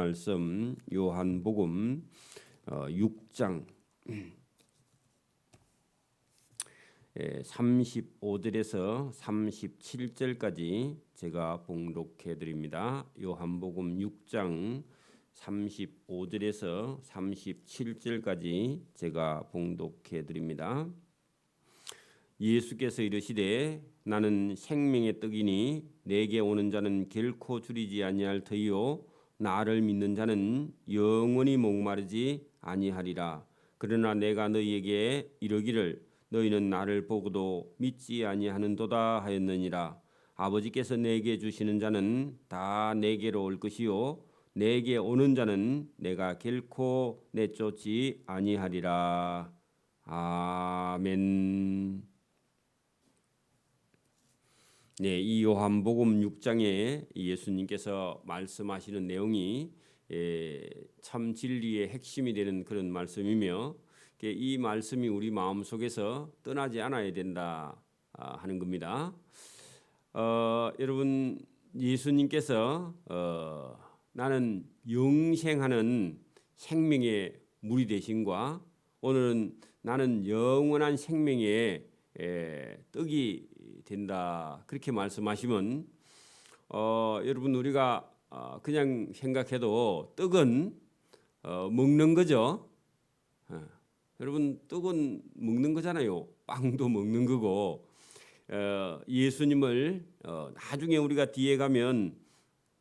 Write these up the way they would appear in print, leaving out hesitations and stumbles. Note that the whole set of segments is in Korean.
말씀 요한복음 6장 35절에서 37절까지 제가 봉독해 드립니다. 요한복음 6장 35절에서 37절까지 제가 봉독해 드립니다. 예수께서 이르시되 나는 생명의 떡이니 내게 오는 자는 결코 줄이지 아니할 터이요 나를 믿는 자는 영원히 목마르지 아니하리라. 그러나 내가 너희에게 이르기를 너희는 나를 보고도 믿지 아니하는도다 하였느니라. 아버지께서 내게 주시는 자는 다 내게로 올 것이요 내게 오는 자는 내가 결코 내쫓지 아니하리라. 아멘. 네, 이 요한복음 6장에 예수님께서 말씀하시는 내용이 참 진리의 핵심이 되는 그런 말씀이며 이 말씀이 우리 마음속에서 떠나지 않아야 된다 하는 겁니다. 여러분 예수님께서 나는 영생하는 생명의 물이 되신과 오늘은 나는 영원한 생명의 떡이 된다 그렇게 말씀하시면 여러분 우리가 그냥 생각해도 떡은 먹는 거죠. 여러분 떡은 먹는 거잖아요. 빵도 먹는 거고 예수님을 나중에 우리가 뒤에 가면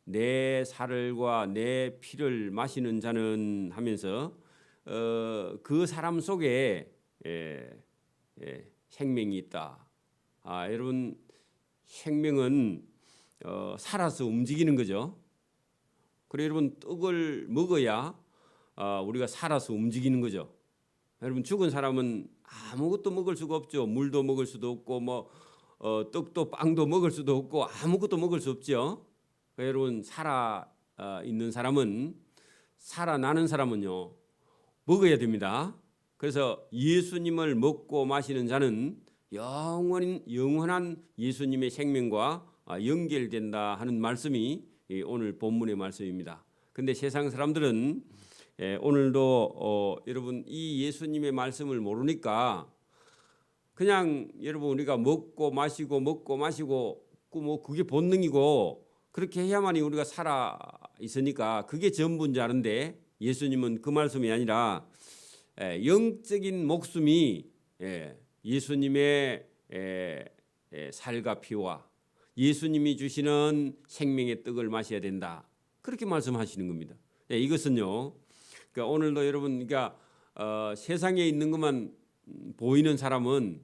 내 살과 내 피를 마시는 자는 하면서 그 사람 속에 생명이 있다. 여러분 생명은 살아서 움직이는 거죠. 그래 여러분 떡을 먹어야 우리가 살아서 움직이는 거죠. 여러분 죽은 사람은 아무것도 먹을 수가 없죠. 물도 먹을 수도 없고 뭐 떡도 빵도 먹을 수도 없고 아무것도 먹을 수 없죠. 여러분 살아 있는 사람은 살아나는 사람은요 먹어야 됩니다. 그래서 예수님을 먹고 마시는 자는 영원한 예수님의 생명과 연결된다 하는 말씀이 오늘 본문의 말씀입니다. 근데 세상 사람들은 오늘도 여러분 이 예수님의 말씀을 모르니까 그냥 여러분 우리가 먹고 마시고 뭐 그게 본능이고 그렇게 해야만이 우리가 살아 있으니까 그게 전부인 줄 아는데 예수님은 그 말씀이 아니라 영적인 목숨이 예수님의 살과 피와 예수님이 주시는 생명의 떡을 마셔야 된다. 그렇게 말씀하시는 겁니다. 이것은요. 그러니까 오늘도 여러분 그러니까 세상에 있는 것만 보이는 사람은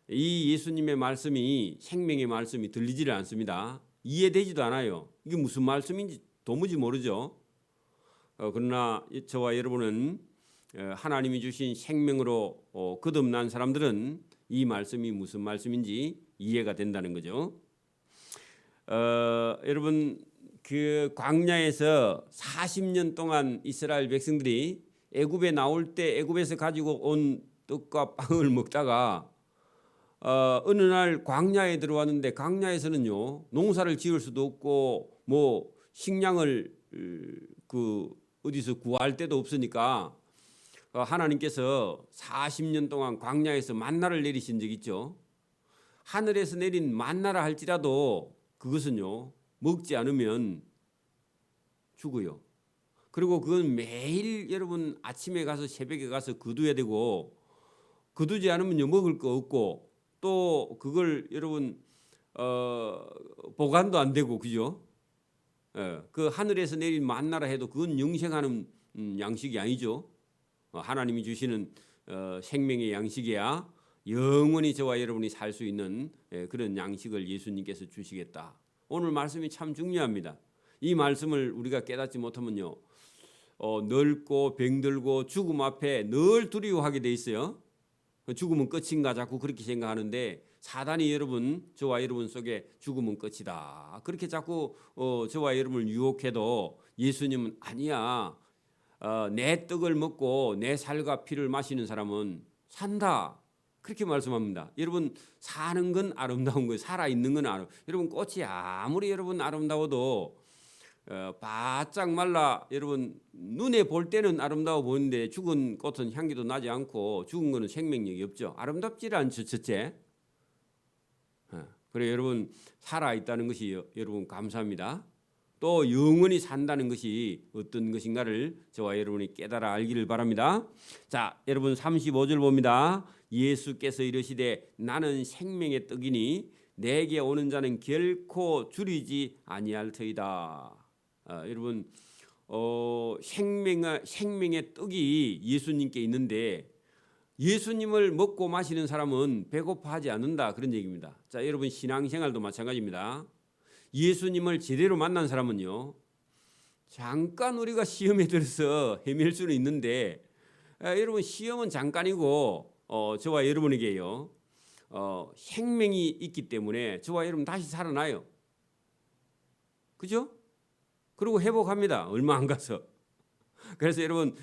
이 예수님의 말씀이 생명의 말씀이 들리지를 않습니다. 이해되지도 않아요. 이게 무슨 말씀인지 도무지 모르죠. 그러나 저와 여러분은 하나님이 주신 생명으로 거듭난 사람들은 이 말씀이 무슨 말씀인지 이해가 된다는 거죠. 여러분 그 광야에서 40년 동안 이스라엘 백성들이 애굽에 나올 때 애굽에서 가지고 온 떡과 빵을 먹다가 어느 날 광야에 들어왔는데 광야에서는요 농사를 지을 수도 없고 뭐 식량을 그 어디서 구할 데도 없으니까 하나님께서 40년 동안 광야에서 만나를 내리신 적 있죠. 하늘에서 내린 만나라 할지라도 그것은요 먹지 않으면 죽어요. 그리고 그건 매일 여러분 아침에 가서 새벽에 가서 거두어야 되고 거두지 않으면요 먹을 거 없고 또 그걸 여러분 보관도 안 되고 그죠? 그 하늘에서 내린 만나라 해도 그건 영생하는 양식이 아니죠. 하나님이 주시는 생명의 양식이야 영원히 저와 여러분이 살 수 있는 그런 양식을 예수님께서 주시겠다. 오늘 말씀이 참 중요합니다. 이 말씀을 우리가 깨닫지 못하면요 늙고 병들고 죽음 앞에 늘 두려워하게 돼 있어요. 죽음은 끝인가 자꾸 그렇게 생각하는데 사단이 여러분 저와 여러분 속에 죽음은 끝이다 그렇게 자꾸 저와 여러분을 유혹해도 예수님은 아니야. 내 떡을 먹고 내 살과 피를 마시는 사람은 산다 그렇게 말씀합니다. 여러분 사는 건 아름다운 거예요. 살아있는 건 여러분 꽃이 아무리 여러분 아름다워도 바짝 말라 여러분 눈에 볼 때는 아름다워 보이는데 죽은 꽃은 향기도 나지 않고 죽은 거는 생명력이 없죠. 아름답지 않죠, 첫째. 그래 여러분 살아 있다는 것이 여러분 감사합니다. 또 영원히 산다는 것이 어떤 것인가를 저와 여러분이 깨달아 알기를 바랍니다. 자, 여러분 35절 봅니다. 예수께서 이르시되 나는 생명의 떡이니 내게 오는 자는 결코 줄이지 아니할 터이다. 여러분 생명의 떡이 예수님께 있는데 예수님을 먹고 마시는 사람은 배고파하지 않는다 그런 얘기입니다. 자, 여러분 신앙생활도 마찬가지입니다. 예수님을 제대로 만난 사람은요. 잠깐 우리가 시험에 들어서 헤맬 수는 있는데 여러분 시험은 잠깐이고 저와 여러분에게요. 생명이 있기 때문에 저와 여러분 다시 살아나요. 그죠? 그리고 회복합니다. 얼마 안 가서. 그래서 여러분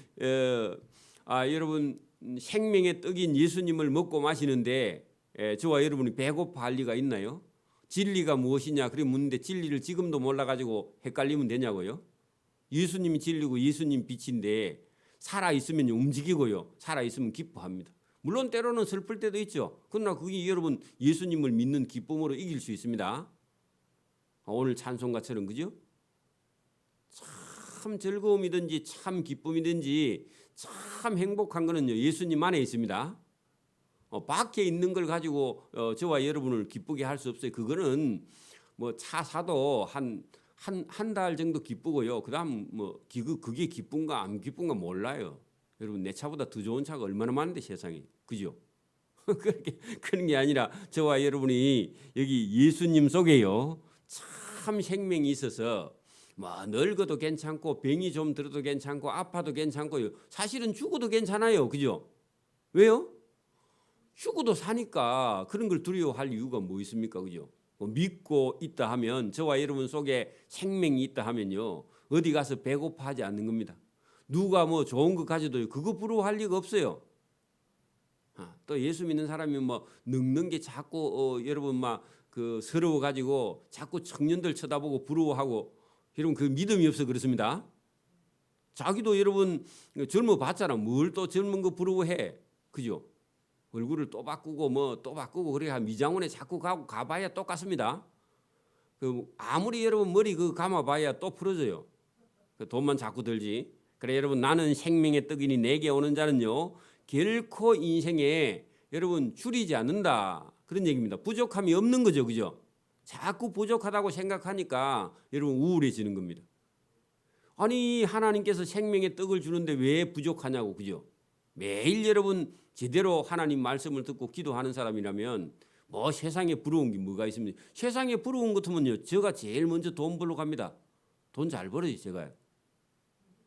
여러분 생명의 떡인 예수님을 먹고 마시는데 저와 여러분이 배고파할 리가 있나요? 진리가 무엇이냐 그래 묻는데 진리를 지금도 몰라가지고 헷갈리면 되냐고요? 예수님이 진리고 예수님 빛인데 살아있으면 움직이고요. 살아있으면 기뻐합니다. 물론 때로는 슬플 때도 있죠. 그러나 그게 여러분 예수님을 믿는 기쁨으로 이길 수 있습니다. 오늘 찬송가처럼 그죠? 참 즐거움이든지 참 기쁨이든지 참 행복한 거는요 예수님 안에 있습니다. 밖에 있는 걸 가지고 저와 여러분을 기쁘게 할 수 없어요. 그거는 뭐 차 사도 한 달 정도 기쁘고요. 그다음 뭐 그게 기쁜가 안 기쁜가 몰라요. 여러분 내 차보다 더 좋은 차가 얼마나 많은데 세상에 그죠? 그렇게 그런 게 아니라 저와 여러분이 여기 예수님 속에요 참 생명이 있어서 뭐 늙어도 괜찮고 병이 좀 들어도 괜찮고 아파도 괜찮고요. 사실은 죽어도 괜찮아요. 그죠? 왜요? 죽어도 사니까 그런 걸 두려워할 이유가 뭐 있습니까? 그죠? 믿고 있다 하면 저와 여러분 속에 생명이 있다 하면요. 어디 가서 배고파하지 않는 겁니다. 누가 뭐 좋은 거 가져도 그거 부러워할 리가 없어요. 또 예수 믿는 사람이 뭐 늙는 게 자꾸 여러분 막 그 서러워 가지고 자꾸 청년들 쳐다보고 부러워하고 여러분 그 믿음이 없어 그렇습니다. 자기도 여러분 젊어 봤잖아. 뭘 또 젊은 거 부러워해. 그죠? 얼굴을 또 바꾸고 뭐 또 바꾸고 그래야 미장원에 자꾸 가봐야 똑같습니다. 그 아무리 여러분 머리 그 감아봐야 또 풀어져요. 그 돈만 자꾸 들지. 그래 여러분 나는 생명의 떡이니 내게 오는 자는요 결코 인생에 여러분 줄이지 않는다 그런 얘기입니다. 부족함이 없는 거죠, 그죠? 자꾸 부족하다고 생각하니까 여러분 우울해지는 겁니다. 아니 하나님께서 생명의 떡을 주는데 왜 부족하냐고 그죠? 매일 여러분 제대로 하나님 말씀을 듣고 기도하는 사람이라면 뭐 세상에 부러운 게 뭐가 있습니까? 세상에 부러운 것 같으면요 제가 제일 먼저 돈 벌러 갑니다. 돈 잘 벌어요 제가.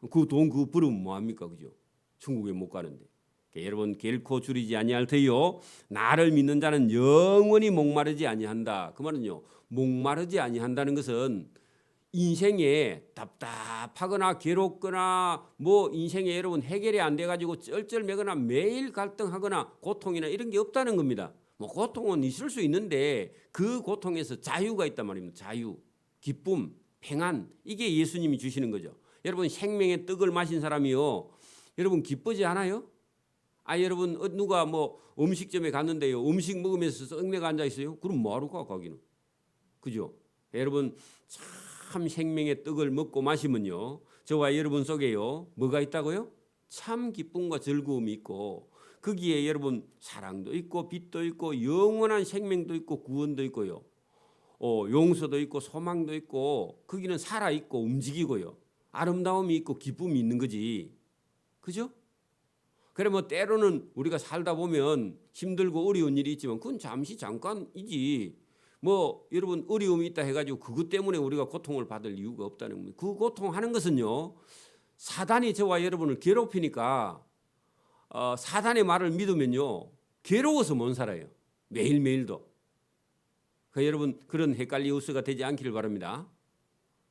그 돈 그 벌으면 뭐합니까 그죠? 천국에 못 가는데. 그러니까 여러분 결코 줄이지 아니할 터이요 나를 믿는 자는 영원히 목마르지 아니한다. 그 말은요 목마르지 아니한다는 것은 인생에 답답하거나 괴롭거나 뭐 인생에 여러분 해결이 안 돼가지고 쩔쩔매거나 매일 갈등하거나 고통이나 이런 게 없다는 겁니다. 뭐 고통은 있을 수 있는데 그 고통에서 자유가 있단 말입니다. 자유, 기쁨, 평안 이게 예수님이 주시는 거죠. 여러분 생명의 떡을 마신 사람이요 여러분 기쁘지 않아요? 여러분 누가 뭐 음식점에 갔는데요 음식 먹으면서 썩내가 앉아 있어요? 그럼 뭐하러 가 거기는? 그죠? 여러분 참 생명의 떡을 먹고 마시면요 저와 여러분 속에요 뭐가 있다고요? 참 기쁨과 즐거움이 있고 거기에 여러분 사랑도 있고 빛도 있고 영원한 생명도 있고 구원도 있고요 용서도 있고 소망도 있고 거기는 살아있고 움직이고요 아름다움이 있고 기쁨이 있는 거지 그죠? 그래 뭐 때로는 우리가 살다 보면 힘들고 어려운 일이 있지만 그건 잠시 잠깐이지 뭐 여러분 어려움이 있다 해가지고 그것 때문에 우리가 고통을 받을 이유가 없다는 겁니다. 그 고통하는 것은요 사단이 저와 여러분을 괴롭히니까 사단의 말을 믿으면요 괴로워서 못 살아요. 매일매일도. 그 여러분 그런 헷갈리우스가 되지 않기를 바랍니다.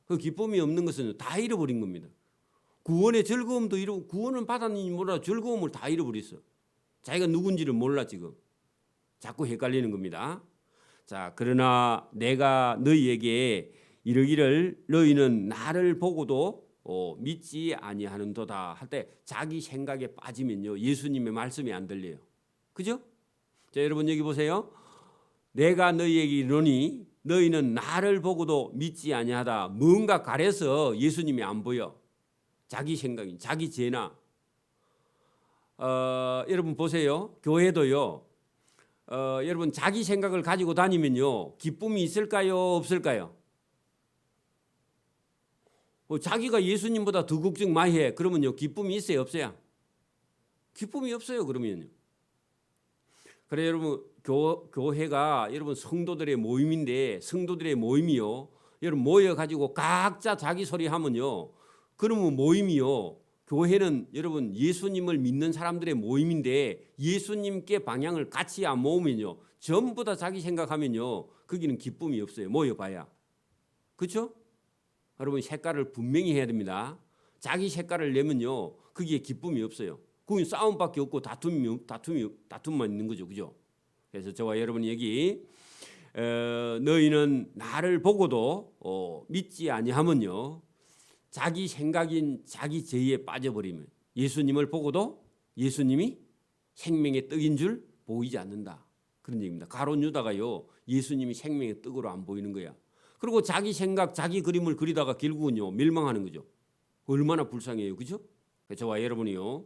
그 기쁨이 없는 것은 다 잃어버린 겁니다. 구원의 즐거움도 잃고 구원을 받았는지 몰라 즐거움을 다 잃어버렸어. 자기가 누군지를 몰라 지금. 자꾸 헷갈리는 겁니다. 자, 그러나 내가 너희에게 이르기를 너희는 나를 보고도 믿지 아니하는도다 할 때 자기 생각에 빠지면요 예수님의 말씀이 안 들려요. 그죠? 자, 여러분 여기 보세요. 내가 너희에게 이르노니 너희는 나를 보고도 믿지 아니하다. 뭔가 가려서 예수님이 안 보여. 자기 생각이, 자기 죄나. 여러분 보세요. 교회도요. 여러분 자기 생각을 가지고 다니면요 기쁨이 있을까요? 없을까요? 자기가 예수님보다 더 걱정 많이 해. 그러면요 기쁨이 있어요? 없어요? 기쁨이 없어요. 그러면요. 그래 여러분 교회가 여러분 성도들의 모임인데 성도들의 모임이요. 여러분 모여가지고 각자 자기 소리 하면요. 그러면 모임이요. 교회는 여러분 예수님을 믿는 사람들의 모임인데 예수님께 방향을 같이 안 모으면요. 전부 다 자기 생각하면요. 거기는 기쁨이 없어요. 모여봐야. 그렇죠? 여러분 색깔을 분명히 해야 됩니다. 자기 색깔을 내면요. 거기에 기쁨이 없어요. 그건 싸움밖에 없고 다툼만 있는 거죠. 그죠? 그래서 저와 여러분이 여기 너희는 나를 보고도 믿지 아니하면요. 자기 생각인 자기 죄에 빠져버리면 예수님을 보고도 예수님이 생명의 떡인 줄 보이지 않는다. 그런 얘기입니다. 가룟 유다가요. 예수님이 생명의 떡으로 안 보이는 거야. 그리고 자기 생각, 자기 그림을 그리다가 결국은요. 멸망하는 거죠. 얼마나 불쌍해요. 그죠? 저와 여러분이요.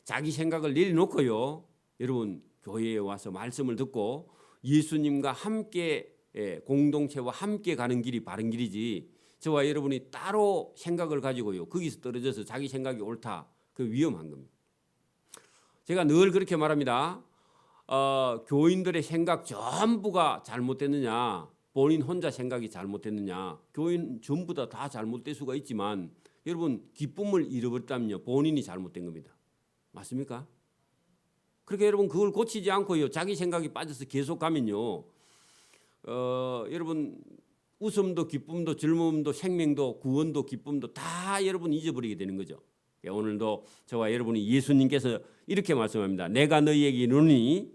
자기 생각을 내려놓고요. 여러분 교회에 와서 말씀을 듣고 예수님과 함께 공동체와 함께 가는 길이 바른 길이지 저와 여러분이 따로 생각을 가지고요. 거기서 떨어져서 자기 생각이 옳다. 그 위험한 겁니다. 제가 늘 그렇게 말합니다. 교인들의 생각 전부가 잘못됐느냐 본인 혼자 생각이 잘못됐느냐 교인 전부 다 잘못될 수가 있지만 여러분 기쁨을 잃어버렸다면요. 본인이 잘못된 겁니다. 맞습니까? 그렇게 여러분 그걸 고치지 않고요. 자기 생각이 빠져서 계속 가면요. 여러분 웃음도 기쁨도 즐거움도 생명도 구원도 기쁨도 다 여러분 잊어버리게 되는 거죠. 오늘도 저와 여러분이 예수님께서 이렇게 말씀합니다. 내가 너희에게 이르노니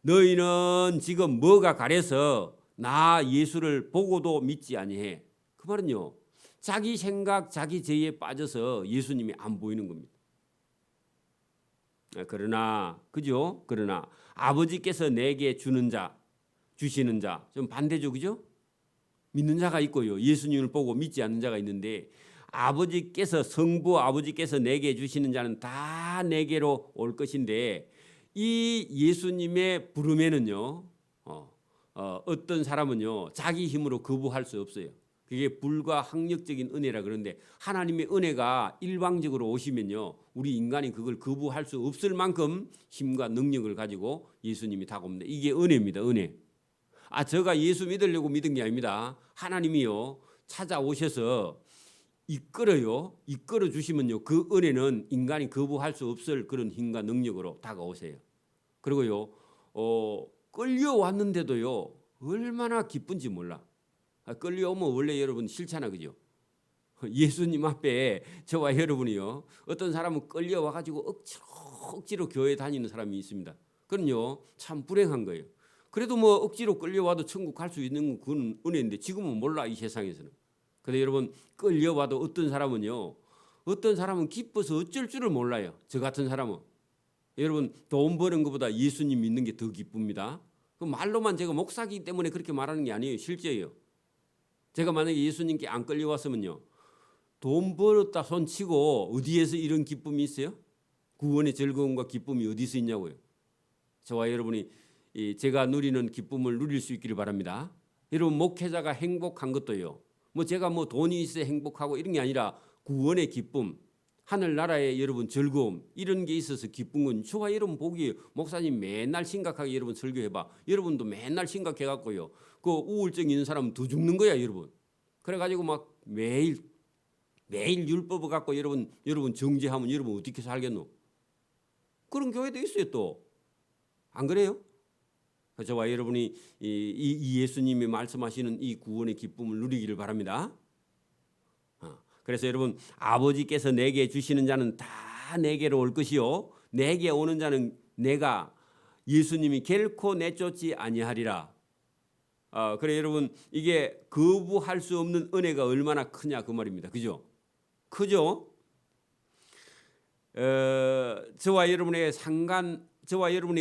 너희는 지금 뭐가 가려서 나 예수를 보고도 믿지 아니해. 그 말은요. 자기 생각 자기 죄에 빠져서 예수님이 안 보이는 겁니다. 그러나 그죠? 그러나 아버지께서 내게 주시는 자 좀 반대죠. 그죠? 믿는 자가 있고요. 예수님을 보고 믿지 않는 자가 있는데 아버지께서 성부 아버지께서 내게 주시는 자는 다 내게로 올 것인데 이 예수님의 부름에는요. 어떤 사람은요. 자기 힘으로 거부할 수 없어요. 그게 불가항력적인 은혜라 그러는데 하나님의 은혜가 일방적으로 오시면요. 우리 인간이 그걸 거부할 수 없을 만큼 힘과 능력을 가지고 예수님이 다가옵니다. 이게 은혜입니다. 은혜. 제가 예수 믿으려고 믿은 게 아닙니다. 하나님이요. 찾아오셔서 이끌어 주시면요. 그 은혜는 인간이 거부할 수 없을 그런 힘과 능력으로 다가오세요. 그리고요. 끌려왔는데도요. 얼마나 기쁜지 몰라. 끌려오면 원래 여러분 싫잖아. 그죠? 예수님 앞에 저와 여러분이요. 어떤 사람은 끌려와가지고 억지로 교회 다니는 사람이 있습니다. 그럼요. 참 불행한 거예요. 그래도 뭐 억지로 끌려와도 천국 갈 수 있는 그건 은혜인데 지금은 몰라 이 세상에서는. 근데 여러분 끌려와도 어떤 사람은 기뻐서 어쩔 줄을 몰라요. 저 같은 사람은. 여러분 돈 버는 것보다 예수님 믿는 게 더 기쁩니다. 그 말로만 제가 목사이기 때문에 그렇게 말하는 게 아니에요. 실제예요. 제가 만약에 예수님께 안 끌려왔으면요. 돈 벌었다 손치고 어디에서 이런 기쁨이 있어요? 구원의 즐거움과 기쁨이 어디서 있냐고요. 저와 여러분이 제가 누리는 기쁨을 누릴 수 있기를 바랍니다. 여러분 목회자가 행복한 것도요. 제가 돈이 있어야 행복하고 이런 게 아니라 구원의 기쁨, 하늘나라의 여러분 즐거움 이런 게 있어서 기쁜 건 저와 여러분 보기에 목사님 맨날 심각하게 여러분 설교해봐. 여러분도 맨날 심각해갖고요. 그 우울증 있는 사람은 더 죽는 거야 여러분. 그래가지고 막 매일 율법을 갖고 여러분 정죄하면 여러분 어떻게 살겠노? 그런 교회도 있어요 또. 안 그래요? 저와 여러분이 이 예수님이 말씀하시는 이 구원의 기쁨을 누리기를 바랍니다. 그래서 여러분 아버지께서 내게 주시는 자는 다 내게로 올 것이요 내게 오는 자는 내가 예수님이 결코 내쫓지 아니하리라. 그래 여러분 이게 거부할 수 없는 은혜가 얼마나 크냐 그 말입니다. 그죠? 크죠? 저와 여러분의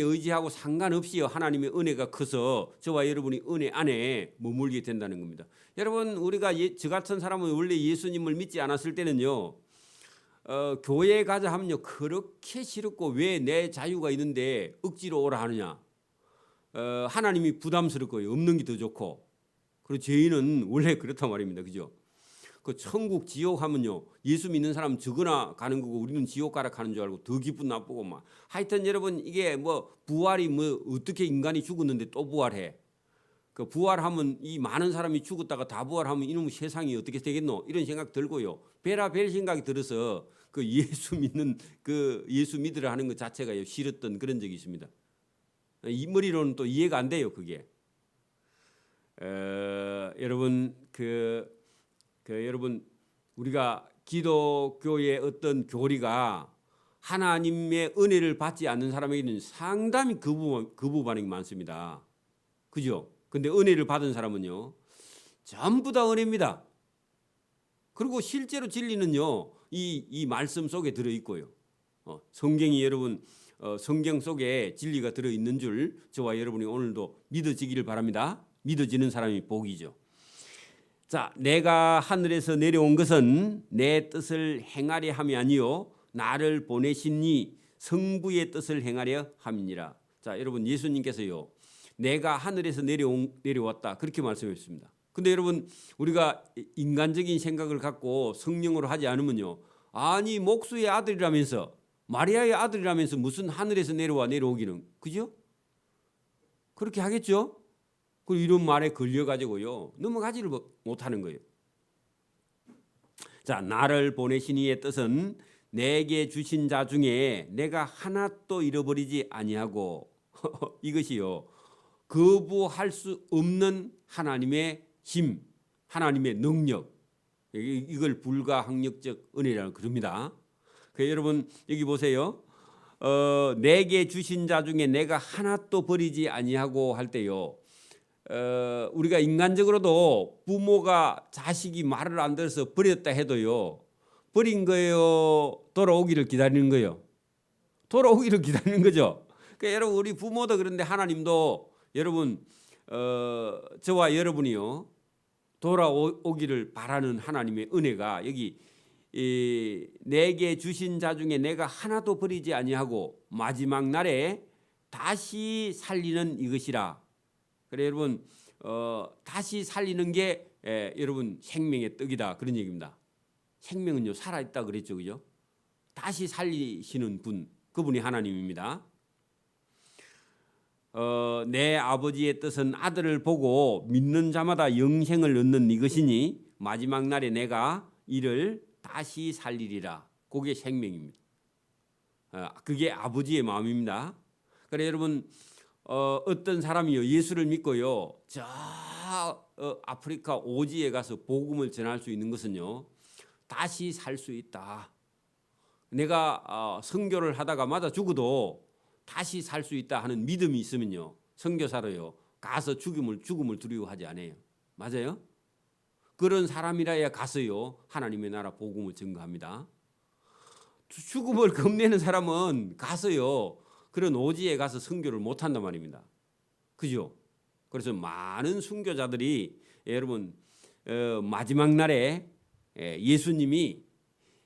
의지하고 상관없이 하나님의 은혜가 커서 저와 여러분이 은혜 안에 머물게 된다는 겁니다. 여러분 우리가 저 같은 사람은 원래 예수님을 믿지 않았을 때는요. 교회에 가자 하면요 그렇게 싫었고 왜 내 자유가 있는데 억지로 오라 하느냐. 하나님이 부담스럽고요. 없는 게 더 좋고. 그리고 죄인은 원래 그렇단 말입니다. 그죠? 그 천국 지옥 하면요 예수 믿는 사람 적으나 가는 거고 우리는 지옥 가라 가는 줄 알고 더 기분 나쁘고 막 하여튼 여러분 이게 뭐 부활이 뭐 어떻게 인간이 죽었는데 또 부활해. 그 부활하면 이 많은 사람이 죽었다가 다 부활하면 이놈의 세상이 어떻게 되겠노 이런 생각 들고요. 베라벨 생각이 들어서 그 예수 믿으라 하는 것 자체가 싫었던 그런 적이 있습니다. 이 머리로는 또 이해가 안 돼요 그게. 여러분 여러분 우리가 기독교의 어떤 교리가 하나님의 은혜를 받지 않는 사람에게는 상당히 거부 반응이 많습니다. 그죠? 근데 은혜를 받은 사람은요 전부 다 은혜입니다. 그리고 실제로 진리는요 이 말씀 속에 들어 있고요. 성경이 여러분 성경 속에 진리가 들어 있는 줄 저와 여러분이 오늘도 믿어지기를 바랍니다. 믿어지는 사람이 복이죠. 자, 내가 하늘에서 내려온 것은 내 뜻을 행하려 함이 아니요 나를 보내신 이 성부의 뜻을 행하려 함이니라. 자, 여러분 예수님께서요 내가 하늘에서 내려왔다 그렇게 말씀했습니다. 근데 여러분 우리가 인간적인 생각을 갖고 성령으로 하지 않으면요 아니 목수의 아들이라면서 마리아의 아들이라면서 무슨 하늘에서 내려오기는 그죠? 그렇게 하겠죠? 그리고 이런 말에 걸려가지고요 넘어가지를 못하는 거예요. 자, 나를 보내신 이의 뜻은 내게 주신 자 중에 내가 하나도 잃어버리지 아니하고 이것이요 거부할 수 없는 하나님의 힘, 하나님의 능력 이걸 불가항력적 은혜라고 그럽니다. 여러분 여기 보세요. 내게 주신 자 중에 내가 하나도 버리지 아니하고 할 때요. 우리가 인간적으로도 부모가 자식이 말을 안 들어서 버렸다 해도요. 버린 거예요. 돌아오기를 기다리는 거예요. 돌아오기를 기다리는 거죠. 그러니까 여러분 우리 부모도 그런데 하나님도 여러분 저와 여러분이요. 돌아오기를 바라는 하나님의 은혜가 여기 내게 주신 자 중에 내가 하나도 버리지 아니하고 마지막 날에 다시 살리는 이것이라. 그래 여러분 다시 살리는 게 여러분 생명의 떡이다 그런 얘기입니다. 생명은요 살아있다 그랬죠, 그죠? 다시 살리시는 분 그분이 하나님입니다. 내 아버지의 뜻은 아들을 보고 믿는 자마다 영생을 얻는 이것이니 마지막 날에 내가 이를 다시 살리리라. 그게 생명입니다. 그게 아버지의 마음입니다. 그래 여러분 어떤 사람이요 예수를 믿고요 저 아프리카 오지에 가서 복음을 전할 수 있는 것은요 다시 살 수 있다. 내가 선교를 하다가 맞아 죽어도 다시 살 수 있다 하는 믿음이 있으면요 선교사로요 가서 죽음을 두려워하지 않아요. 맞아요? 그런 사람이라야 가서요 하나님의 나라 복음을 증거합니다. 죽음을 겁내는 사람은 가서요 그런 오지에 가서 선교를 못한단 말입니다. 그죠? 그래서 많은 선교자들이 여러분 마지막 날에 예수님이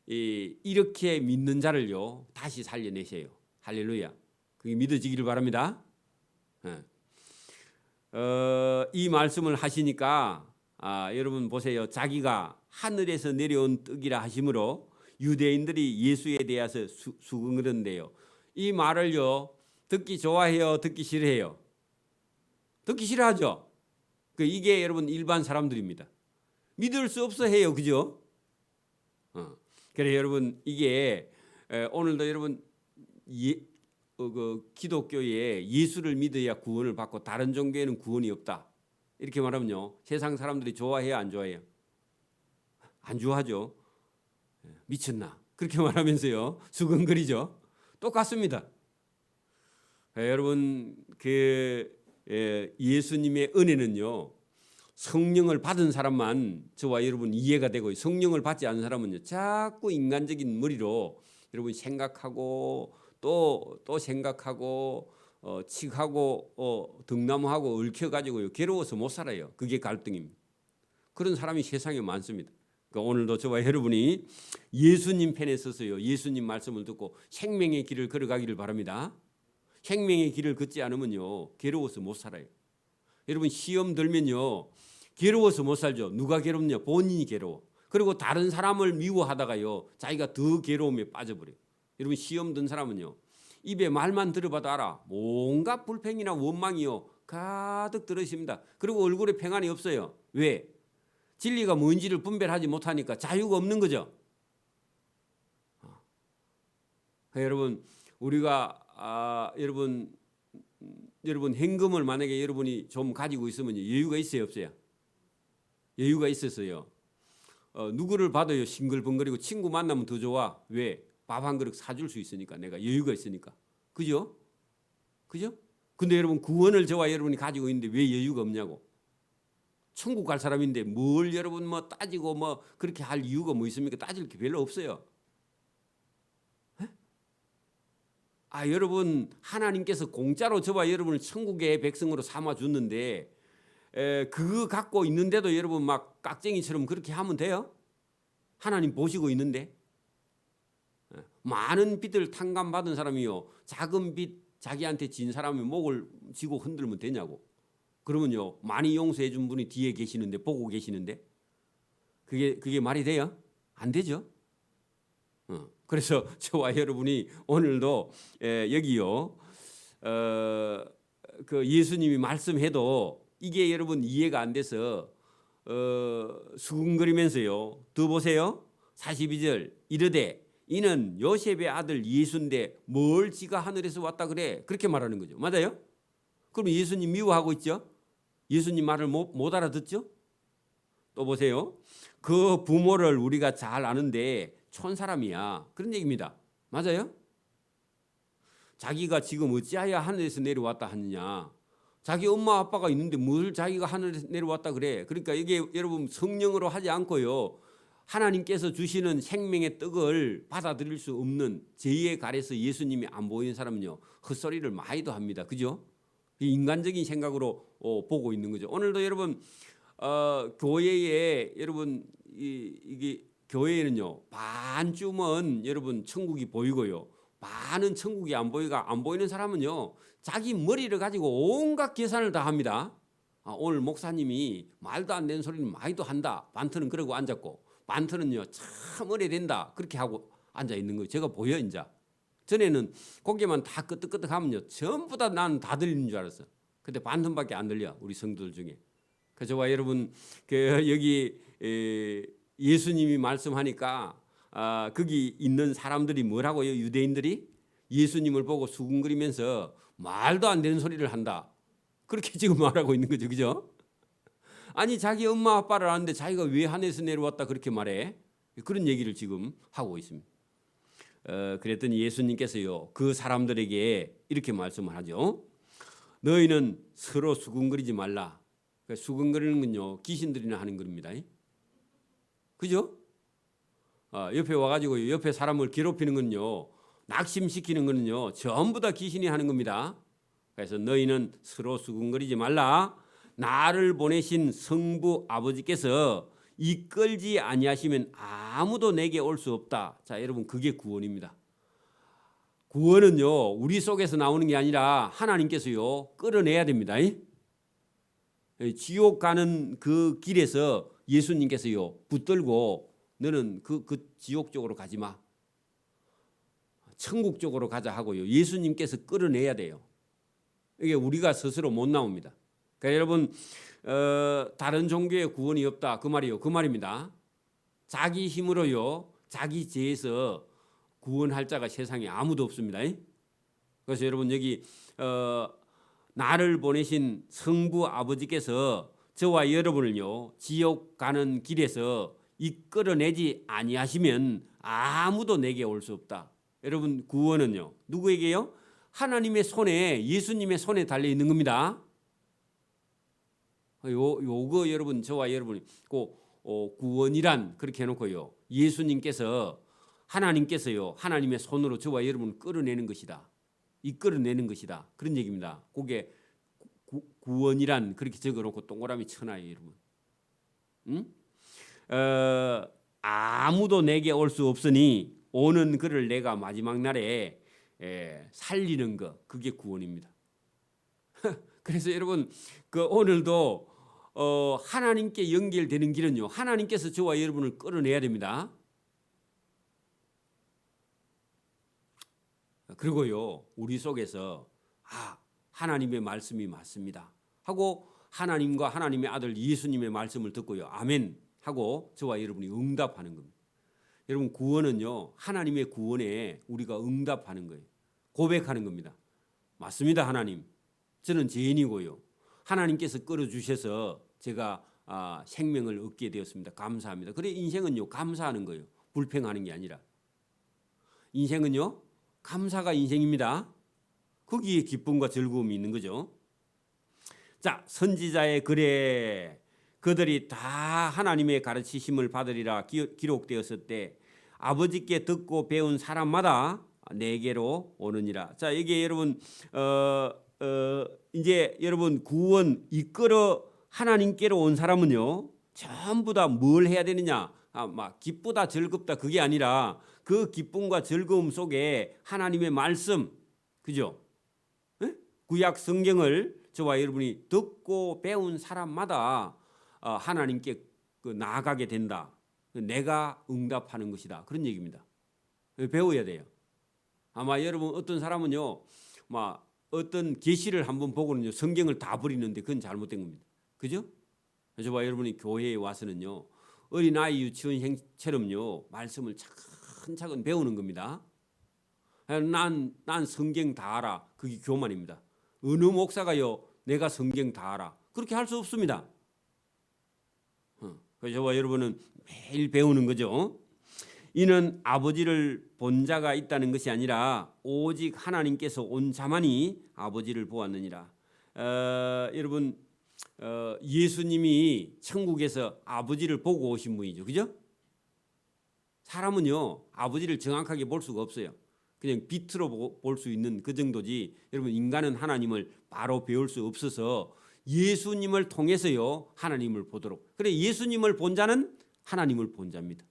이렇게 믿는 자를요 다시 살려내세요. 할렐루야. 그게 믿어지기를 바랍니다. 이 말씀을 하시니까 여러분 보세요. 자기가 하늘에서 내려온 떡이라 하심으로 유대인들이 예수에 대해서 수긍하는데요. 이 말을요 듣기 좋아해요, 듣기 싫어해요? 듣기 싫어하죠. 이게 여러분 일반 사람들입니다. 믿을 수 없어 해요, 그죠? 그래 여러분 이게 오늘도 여러분 기독교에 예수를 믿어야 구원을 받고 다른 종교에는 구원이 없다. 이렇게 말하면요 세상 사람들이 좋아해요, 안 좋아해요? 안 좋아하죠. 미쳤나? 그렇게 말하면서요 수근거리죠. 똑같습니다. 여러분 예수님의 은혜는요, 성령을 받은 사람만 저와 여러분 이해가 되고, 성령을 받지 않은 사람은요 자꾸 인간적인 머리로 여러분 생각하고 또 생각하고 칙하고 등나무하고 얽혀가지고요 괴로워서 못 살아요. 그게 갈등입니다. 그런 사람이 세상에 많습니다. 그러니까 오늘도 저와 여러분이 예수님 편에 서서요 예수님 말씀을 듣고 생명의 길을 걸어가기를 바랍니다. 생명의 길을 걷지 않으면요 괴로워서 못 살아요. 여러분 시험 들면요 괴로워서 못 살죠. 누가 괴롭냐? 본인이 괴로워. 그리고 다른 사람을 미워하다가요 자기가 더 괴로움에 빠져버려요. 여러분 시험 든 사람은요 입에 말만 들어봐도 알아. 온갖 불평이나 원망이요 가득 들어 있습니다. 그리고 얼굴에 평안이 없어요. 왜? 진리가 뭔지를 분별하지 못하니까 자유가 없는 거죠. 여러분 우리가 여러분 현금을 만약에 여러분이 좀 가지고 있으면 여유가 있어요 없어요? 여유가 있었어요. 누구를 봐도요 싱글벙거리고 친구 만나면 더 좋아. 왜? 밥 한 그릇 사줄 수 있으니까. 내가 여유가 있으니까. 그죠? 그죠? 근데 여러분 구원을 저와 여러분이 가지고 있는데 왜 여유가 없냐고. 천국 갈 사람인데 뭘 여러분 뭐 따지고 뭐 그렇게 할 이유가 뭐 있습니까? 따질 게 별로 없어요. 여러분 하나님께서 공짜로 저와 여러분을 천국의 백성으로 삼아 줬는데 그거 갖고 있는데도 여러분 막 깍쟁이처럼 그렇게 하면 돼요? 하나님 보시고 있는데. 많은 빚을 탕감받은 사람이요 작은 빚 자기한테 진 사람이 목을 쥐고 흔들면 되냐고. 그러면요 많이 용서해 준 분이 뒤에 계시는데 보고 계시는데 그게 말이 돼요? 안 되죠. 그래서 저와 여러분이 오늘도 여기요 그 예수님이 말씀해도 이게 여러분 이해가 안 돼서 수근거리면서요 더 보세요. 42절 이르되 이는 요셉의 아들 예수인데 뭘 지가 하늘에서 왔다 그래. 그렇게 말하는 거죠. 맞아요? 그럼 예수님 미워하고 있죠? 예수님 말을 못 알아듣죠? 또 보세요. 그 부모를 우리가 잘 아는데 촌사람이야. 그런 얘기입니다. 맞아요? 자기가 지금 어찌하여 하늘에서 내려왔다 하느냐. 자기 엄마 아빠가 있는데 뭘 자기가 하늘에서 내려왔다 그래. 그러니까 이게 여러분 성령으로 하지 않고요. 하나님께서 주시는 생명의 떡을 받아들일 수 없는 죄의 갈에서 예수님이 안 보이는 사람은요. 헛소리를 많이도 합니다. 그죠? 인간적인 생각으로 보고 있는 거죠. 오늘도 여러분 교회에 여러분 이게 교회에는요. 반쯤은 여러분 천국이 보이고요. 반은 천국이 안 보이는 사람은요. 자기 머리를 가지고 온갖 계산을 다 합니다. 오늘 목사님이 말도 안 되는 소리는 많이도 한다. 반트는 그러고 앉았고 반트는요 참 오래된다 그렇게 하고 앉아 있는 거예요. 제가 보여 이제. 전에는 고개만 다 끄덕끄덕하면요 전부 다 나는 다 들리는 줄 알았어. 근데 반튼밖에 안 들려 우리 성도들 중에. 그래서 저와 여러분 여기 예수님이 말씀하니까 거기 있는 사람들이 뭐라고요? 유대인들이 예수님을 보고 수군거리면서 말도 안 되는 소리를 한다. 그렇게 지금 말하고 있는 거죠, 그죠? 아니 자기 엄마 아빠를 아는데 자기가 왜 하늘에서 내려왔다 그렇게 말해? 그런 얘기를 지금 하고 있습니다. 그랬더니 예수님께서요 그 사람들에게 이렇게 말씀을 하죠. 너희는 서로 수군거리지 말라. 그러니까 수군거리는 건요 귀신들이나 하는 겁니다. 그죠? 옆에 와가지고 옆에 사람을 괴롭히는 건요 낙심시키는 거는요 전부 다 귀신이 하는 겁니다. 그래서 너희는 서로 수군거리지 말라. 나를 보내신 성부 아버지께서 이끌지 아니하시면 아무도 내게 올 수 없다. 자, 여러분 그게 구원입니다. 구원은요 우리 속에서 나오는 게 아니라 하나님께서요 끌어내야 됩니다. 지옥 가는 그 길에서 예수님께서요 붙들고 너는 그 지옥 쪽으로 가지 마. 천국 쪽으로 가자 하고요. 예수님께서 끌어내야 돼요. 이게 우리가 스스로 못 나옵니다. 그러니까 여러분 다른 종교의 구원이 없다 그 말이요. 그 말입니다. 자기 힘으로요. 자기 죄에서 구원할 자가 세상에 아무도 없습니다. 그래서 여러분 여기 나를 보내신 성부 아버지께서 저와 여러분을요. 지옥 가는 길에서 이끌어내지 아니하시면 아무도 내게 올 수 없다. 여러분 구원은요. 누구에게요? 하나님의 손에 예수님의 손에 달려 있는 겁니다. 요거 여러분 저와 여러분이 구원이란 그렇게 해놓고요. 예수님께서 하나님께서요 하나님의 손으로 저와 여러분을 끌어내는 것이다. 이끌어내는 것이다. 그런 얘기입니다. 그게 구원이란 그렇게 적어놓고 동그라미 쳐놔요, 여러분. 응? 아무도 내게 올 수 없으니 오는 그를 내가 마지막 날에 살리는 것, 그게 구원입니다. 그래서 여러분 오늘도 하나님께 연결되는 길은요 하나님께서 저와 여러분을 끌어내야 됩니다. 그리고요 우리 속에서 하나님의 말씀이 맞습니다 하고 하나님과 하나님의 아들 예수님의 말씀을 듣고요 아멘 하고 저와 여러분이 응답하는 겁니다. 여러분 구원은요 하나님의 구원에 우리가 응답하는 거예요. 고백하는 겁니다. 맞습니다. 하나님 저는 죄인이고요 하나님께서 끌어주셔서 제가 생명을 얻게 되었습니다. 감사합니다. 그래 인생은요 감사하는 거예요. 불평하는 게 아니라. 인생은요 감사가 인생입니다. 거기에 기쁨과 즐거움이 있는 거죠. 자, 선지자의 글에 그들이 다 하나님의 가르치심을 받으리라 기록되었을 때 아버지께 듣고 배운 사람마다 내게로 오느니라. 자, 이게 여러분 이제 여러분 구원 이끌어 하나님께로 온 사람은요 전부 다 뭘 해야 되느냐? 막 기쁘다 즐겁다 그게 아니라 그 기쁨과 즐거움 속에 하나님의 말씀, 그죠? 에? 구약 성경을 저와 여러분이 듣고 배운 사람마다 하나님께 나아가게 된다. 내가 응답하는 것이다. 그런 얘기입니다. 배워야 돼요. 아마 여러분 어떤 사람은요, 막 어떤 계시를 한번 보고는요 성경을 다 버리는데 그건 잘못된 겁니다. 그죠? 저와 여러분이 교회에 와서는요 어린아이 유치원생처럼요 말씀을 차근차근 배우는 겁니다. 난 성경 다 알아. 그게 교만입니다. 어느 목사가요 내가 성경 다 알아. 그렇게 할 수 없습니다. 그래서 저와 여러분은 매일 배우는 거죠. 이는 아버지를 본 자가 있다는 것이 아니라 오직 하나님께서 온 자만이 아버지를 보았느니라. 여러분 예수님이 천국에서 아버지를 보고 오신 분이죠. 그죠? 사람은요 아버지를 정확하게 볼 수가 없어요. 그냥 빛으로 볼 수 있는 그 정도지. 여러분 인간은 하나님을 바로 배울 수 없어서 예수님을 통해서요 하나님을 보도록. 그래 예수님을 본 자는 하나님을 본 자입니다.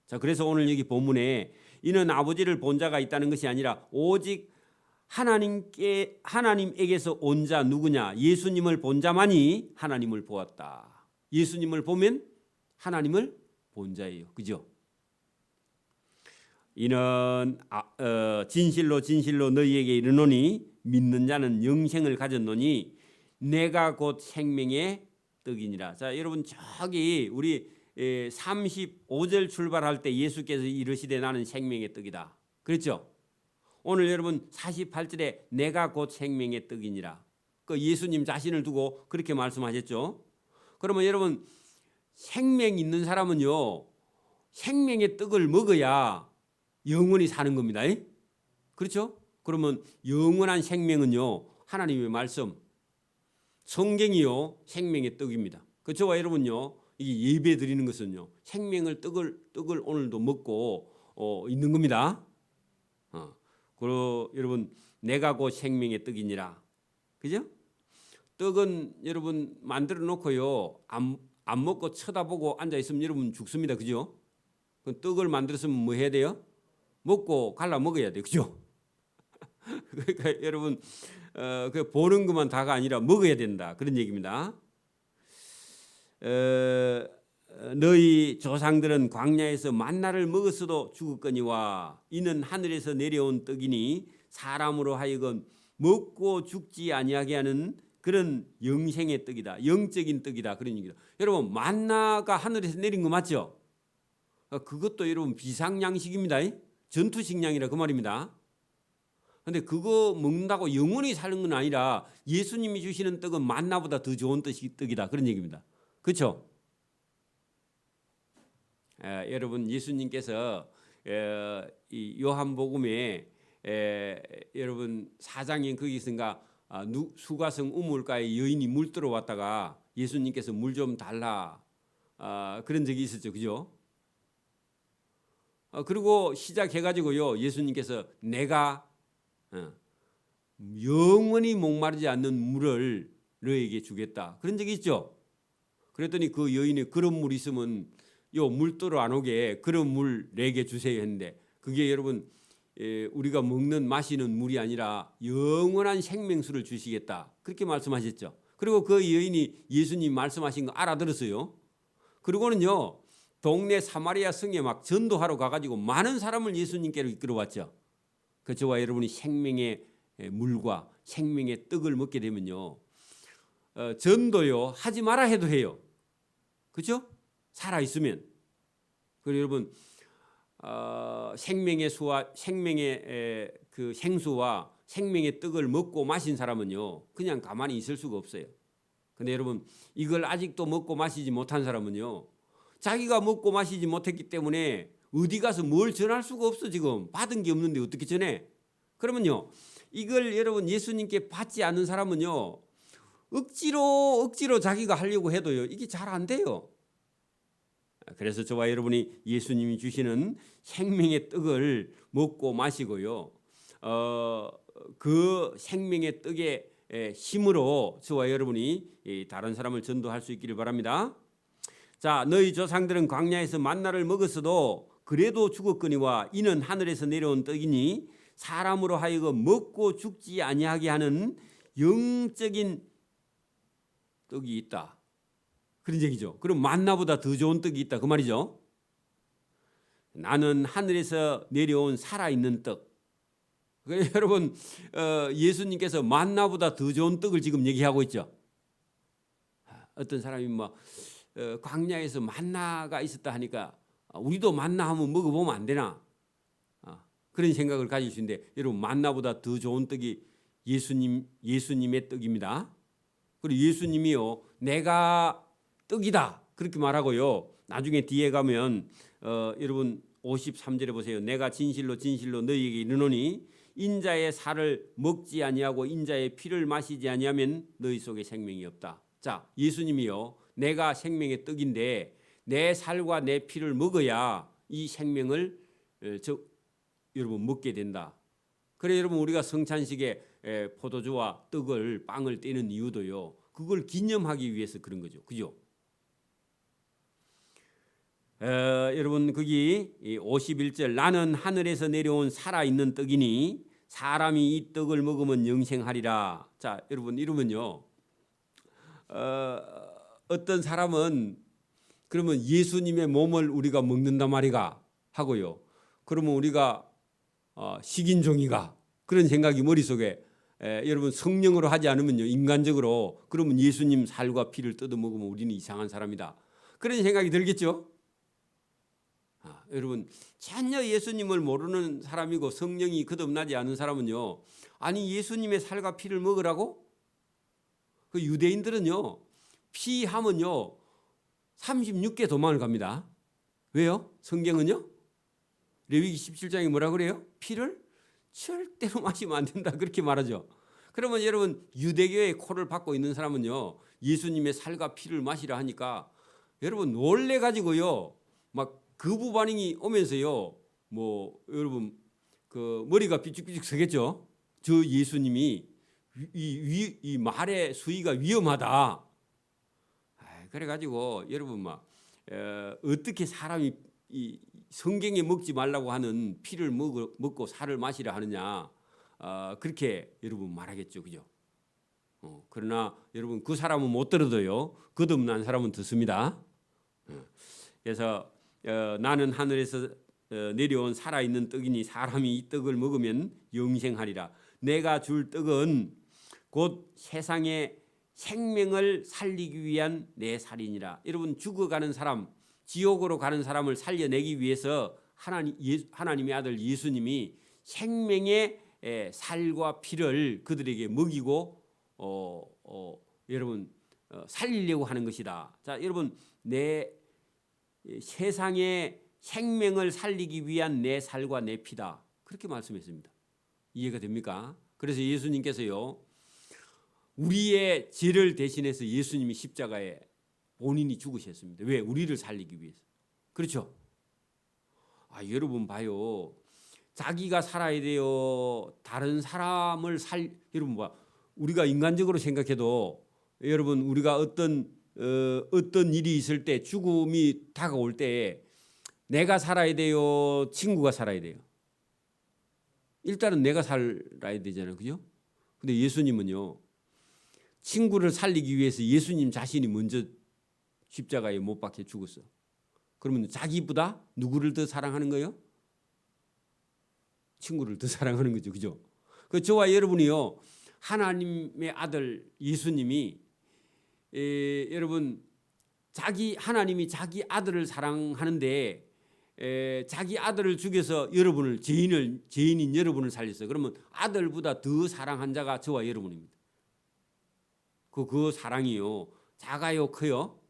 자, 그래서 오늘 여기 본문에 이는 아버지를 본 자가 있다는 것이 아니라 오직 하나님에게서 온 자 누구냐? 예수님을 본 자만이 하나님을 보았다. 예수님을 보면 하나님을 본 자예요. 그죠? 이는 진실로 진실로 너희에게 이르노니 믿는 자는 영생을 가졌노니 내가 곧 생명의 떡이니라. 자, 여러분 저기 우리 35절 출발할 때 예수께서 이르시되 나는 생명의 떡이다. 그렇죠? 오늘 여러분 48절에 내가 곧 생명의 떡이니라. 그 예수님 자신을 두고 그렇게 말씀하셨죠. 그러면 여러분 생명 있는 사람은요 생명의 떡을 먹어야 영원히 사는 겁니다. 그렇죠? 그러면 영원한 생명은요 하나님의 말씀 성경이요 생명의 떡입니다. 그 저와 여러분요 이 예배 드리는 것은요 생명을 떡을 오늘도 먹고 있는 겁니다. 그리고 여러분 내가 곧 생명의 떡이니라. 그죠? 떡은 여러분 만들어 놓고요 안 먹고 쳐다보고 앉아 있으면 여러분 죽습니다. 그죠? 그 떡을 만들었으면 뭐 해야 돼요? 먹고 갈라 먹어야 돼요. 그죠? 그러니까 여러분 그 보는 것만 다가 아니라 먹어야 된다. 그런 얘기입니다. 너희 조상들은 광야에서 만나를 먹었어도 죽었거니와 이는 하늘에서 내려온 떡이니 사람으로 하여금 먹고 죽지 아니하게 하는 그런 영생의 떡이다. 영적인 떡이다. 그런 얘기다. 여러분 만나가 하늘에서 내린 거 맞죠? 그것도 여러분 비상양식입니다. 전투식량이라 그 말입니다. 근데 그거 먹는다고 영원히 사는 건 아니라 예수님이 주시는 떡은 만나보다 더 좋은 떡이다. 그런 얘기입니다. 그렇죠? 여러분 예수님께서 이 요한복음에 여러분 사장인 거기 있은가 수가성 우물가에 여인이 물 들어왔다가 예수님께서 물 좀 달라 그런 적이 있었죠, 그죠? 그리고 시작해가지고요, 예수님께서 내가 영원히 목마르지 않는 물을 너에게 주겠다 그런 적이 있죠. 그랬더니 그 여인이 그런 물 있으면 요 물도로 안 오게 그런 물 내게 주세요 했는데, 그게 여러분 우리가 먹는 마시는 물이 아니라 영원한 생명수를 주시겠다 그렇게 말씀하셨죠. 그리고 그 여인이 예수님 말씀하신 거 알아들었어요. 그리고는요, 동네 사마리아 성에 막 전도하러 가가지고 많은 사람을 예수님께로 이끌어왔죠. 그 저와 여러분이 생명의 물과 생명의 떡을 먹게 되면요, 전도요 하지 마라 해도 해요. 그렇죠? 살아 있으면. 그리고 여러분 생명의 수와 생명의 그 생수와 생명의 떡을 먹고 마신 사람은요 그냥 가만히 있을 수가 없어요. 근데 여러분 이걸 아직도 먹고 마시지 못한 사람은요, 자기가 먹고 마시지 못했기 때문에 어디 가서 뭘 전할 수가 없어. 지금 받은 게 없는데 어떻게 전해? 그러면요, 이걸 여러분 예수님께 받지 않는 사람은요 억지로 자기가 하려고 해도요 이게 잘 안 돼요. 그래서 저와 여러분이 예수님이 주시는 생명의 떡을 먹고 마시고요, 그 생명의 떡의 힘으로 저와 여러분이 다른 사람을 전도할 수 있기를 바랍니다. 자, 너희 조상들은 광야에서 만나를 먹었어도 그래도 죽었거니와 이는 하늘에서 내려온 떡이니 사람으로 하여금 먹고 죽지 아니하게 하는 영적인 떡이 있다 그런 얘기죠. 그럼 만나보다 더 좋은 떡이 있다 그 말이죠. 나는 하늘에서 내려온 살아있는 떡. 여러분 예수님께서 만나보다 더 좋은 떡을 지금 얘기하고 있죠. 어떤 사람이 뭐 광야에서 만나가 있었다 하니까 우리도 만나 한번 먹어보면 안 되나 그런 생각을 가질 수 있는데, 여러분 만나보다 더 좋은 떡이 예수님의 떡입니다. 그리고 예수님이요 내가 떡이다 그렇게 말하고요, 나중에 뒤에 가면 여러분 53절에 보세요. 내가 진실로 너희에게 이르노니 인자의 살을 먹지 아니하고 인자의 피를 마시지 아니하면 너희 속에 생명이 없다. 자, 예수님이요 내가 생명의 떡인데 내 살과 내 피를 먹어야 이 생명을 여러분 먹게 된다. 그래 여러분 우리가 성찬식에 포도주와 떡을 빵을 떼는 이유도요 그걸 기념하기 위해서 그런 거죠. 그죠? 여러분 거기 51절 나는 하늘에서 내려온 살아있는 떡이니 사람이 이 떡을 먹으면 영생하리라. 자, 여러분 이러면요 어떤 사람은 그러면 예수님의 몸을 우리가 먹는단 말이가 하고요, 그러면 우리가 식인종이가 그런 생각이 머릿속에 여러분 성령으로 하지 않으면요 인간적으로 그러면 예수님 살과 피를 뜯어 먹으면 우리는 이상한 사람이다 그런 생각이 들겠죠. 여러분 전혀 예수님을 모르는 사람이고 성령이 거듭나지 않은 사람은요, 아니 예수님의 살과 피를 먹으라고? 그 유대인들은요 피 하면요 36개 도망을 갑니다. 왜요? 성경은요 레위기 17장에 뭐라 그래요? 피를 절대로 마시면 안 된다 그렇게 말하죠. 그러면 여러분 유대교의 코를 받고 있는 사람은요 예수님의 살과 피를 마시라 하니까 여러분 놀래 가지고요 막 거부 반응이 오면서요 뭐 여러분 그 머리가 삐죽삐죽 서겠죠. 저 예수님이 이 말의 수위가 위험하다. 그래 가지고 여러분 막 어떻게 사람이 이 성경에 먹지 말라고 하는 피를 먹고 살을 마시라 하느냐 그렇게 여러분 말하겠죠. 그죠? 그러나 여러분 그 사람은 못 들어도요 거듭난 사람은 듣습니다. 그래서 나는 하늘에서 내려온 살아있는 떡이니 사람이 이 떡을 먹으면 영생하리라. 내가 줄 떡은 곧 세상의 생명을 살리기 위한 내 살이니라. 여러분 죽어가는 사람, 지옥으로 가는 사람을 살려내기 위해서 하나님의 아들 예수님이 생명의 살과 피를 그들에게 먹이고 여러분 살리려고 하는 것이다. 자, 여러분 내 세상의 생명을 살리기 위한 내 살과 내 피다. 그렇게 말씀했습니다. 이해가 됩니까? 그래서 예수님께서요 우리의 죄를 대신해서 예수님이 십자가에 본인이 죽으셨습니다. 왜? 우리를 살리기 위해서. 그렇죠? 여러분 봐요. 자기가 살아야 돼요. 다른 사람을 여러분 봐. 우리가 인간적으로 생각해도 여러분 우리가 어떤 일이 있을 때 죽음이 다가올 때 내가 살아야 돼요. 친구가 살아야 돼요. 일단은 내가 살아야 되잖아요. 그죠? 근데 예수님은요. 친구를 살리기 위해서 예수님 자신이 먼저 십자가에 못 박혀 죽었어. 그러면 자기보다 누구를 더 사랑하는 거예요? 친구를 더 사랑하는 거죠. 그죠? 그 저와 여러분이요. 하나님의 아들 예수님이 여러분 하나님이 자기 아들을 사랑하는데 자기 아들을 죽여서 여러분을 죄인인 여러분을 살렸어요. 그러면 아들보다 더 사랑한 자가 저와 여러분입니다. 그 사랑이요. 작아요, 커요?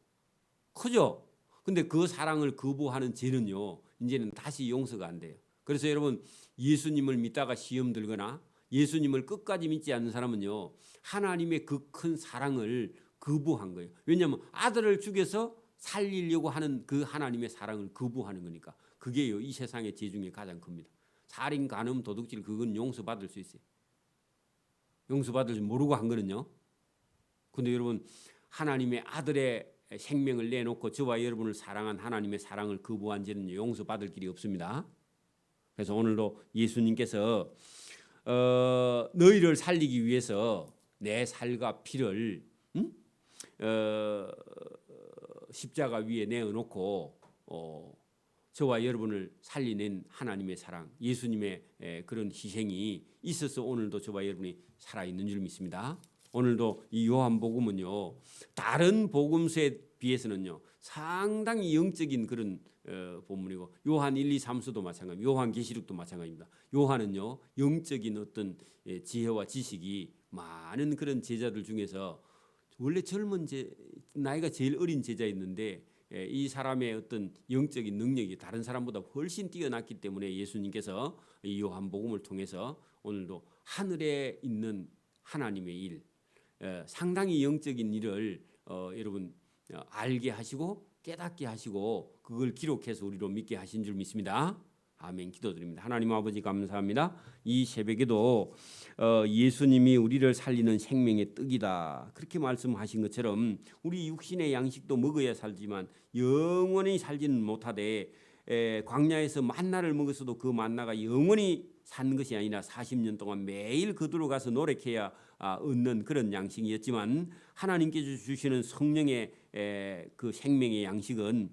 크죠? 근데 그 사랑을 거부하는 죄는요. 이제는 다시 용서가 안 돼요. 그래서 여러분 예수님을 믿다가 시험 들거나 예수님을 끝까지 믿지 않는 사람은요. 하나님의 그 큰 사랑을 거부한 거예요. 왜냐하면 아들을 죽여서 살리려고 하는 그 하나님의 사랑을 거부하는 거니까. 그게요. 이 세상의 죄 중에 가장 큽니다. 살인, 간음, 도둑질 그건 용서받을 수 있어요. 용서받을 줄 모르고 한 거는요. 근데 여러분 하나님의 아들의 생명을 내놓고 저와 여러분을 사랑한 하나님의 사랑을 거부한 죄는 용서받을 길이 없습니다. 그래서 오늘도 예수님께서 너희를 살리기 위해서 내 살과 피를 십자가 위에 내어놓고 저와 여러분을 살리는 하나님의 사랑, 예수님의 그런 희생이 있어서 오늘도 저와 여러분이 살아있는 줄 믿습니다. 오늘도 이 요한복음은요. 다른 복음서에 비해서는요. 상당히 영적인 그런 본문이고 요한 1, 2, 3서도 마찬가지입니다. 요한계시록도 마찬가지입니다. 요한은요. 영적인 어떤 지혜와 지식이 많은 그런 제자들 중에서 원래 나이가 제일 어린 제자였는데 이 사람의 어떤 영적인 능력이 다른 사람보다 훨씬 뛰어났기 때문에 예수님께서 이 요한복음을 통해서 오늘도 하늘에 있는 하나님의 일, 상당히 영적인 일을 여러분 알게 하시고 깨닫게 하시고 그걸 기록해서 우리로 믿게 하신 줄 믿습니다. 아멘. 기도드립니다. 하나님 아버지 감사합니다. 이 새벽에도 예수님이 우리를 살리는 생명의 떡이다 그렇게 말씀하신 것처럼 우리 육신의 양식도 먹어야 살지만 영원히 살지는 못하되 광야에서 만나를 먹었어도 그 만나가 영원히 산 것이 아니라 40년 동안 매일 그들로 가서 노력해야 얻는 그런 양식이었지만 하나님께서 주시는 성령의 그 생명의 양식은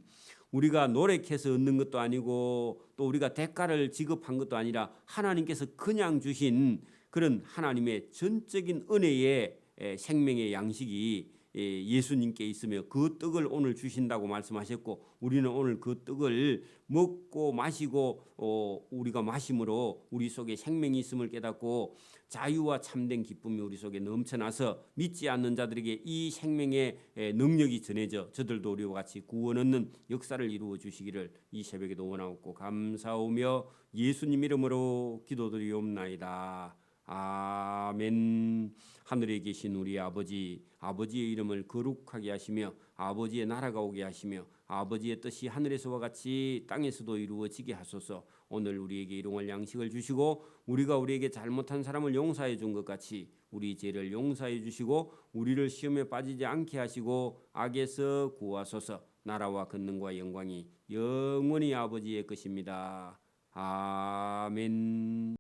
우리가 노력해서 얻는 것도 아니고 또 우리가 대가를 지급한 것도 아니라 하나님께서 그냥 주신 그런 하나님의 전적인 은혜의 생명의 양식이 예수님께 있으며 그 떡을 오늘 주신다고 말씀하셨고 우리는 오늘 그 떡을 먹고 마시고 우리가 마심으로 우리 속에 생명이 있음을 깨닫고 자유와 참된 기쁨이 우리 속에 넘쳐나서 믿지 않는 자들에게 이 생명의 능력이 전해져 저들도 우리와 같이 구원 얻는 역사를 이루어 주시기를 이 새벽에도 원하옵고 감사하며 예수님 이름으로 기도드리옵나이다. 아멘. 하늘에 계신 우리 아버지의 이름을 거룩하게 하시며 아버지의 나라가 오게 하시며 아버지의 뜻이 하늘에서와 같이 땅에서도 이루어지게 하소서. 오늘 우리에게 일용할 양식을 주시고 우리가 우리에게 잘못한 사람을 용서해 준 것 같이 우리 죄를 용서해 주시고 우리를 시험에 빠지지 않게 하시고 악에서 구하소서. 나라와 권능과 영광이 영원히 아버지의 것입니다. 아멘.